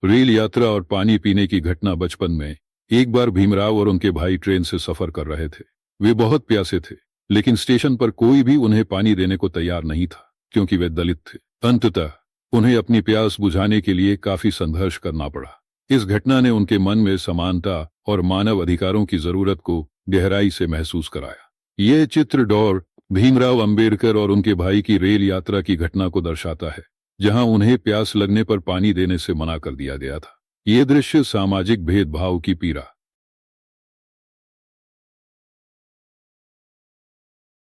Rail यात्रा और पानी पीने की घटना। बचपन में एक बार भीमराव और उनके भाई ट्रेन से सफर कर रहे थे। वे बहुत प्यासे थे, लेकिन स्टेशन पर कोई भी उन्हें पानी देने को तैयार नहीं था, क्योंकि वे दलित थे। अंततः उन्हें अपनी प्यास बुझाने के लिए काफी संघर्ष करना पड़ा। इस घटना ने उनके मन में समानता और मानव अधिकारों की जरूरत को गहराई से महसूस कराया। यह चित्र डॉ. भीमराव अंबेडकर और उनके भाई की रेल यात्रा की घटना को दर्शाता है, जहां उन्हें प्यास लगने पर पानी देने से मना कर दिया गया था। ये दृश्य सामाजिक भेदभाव की पीड़ा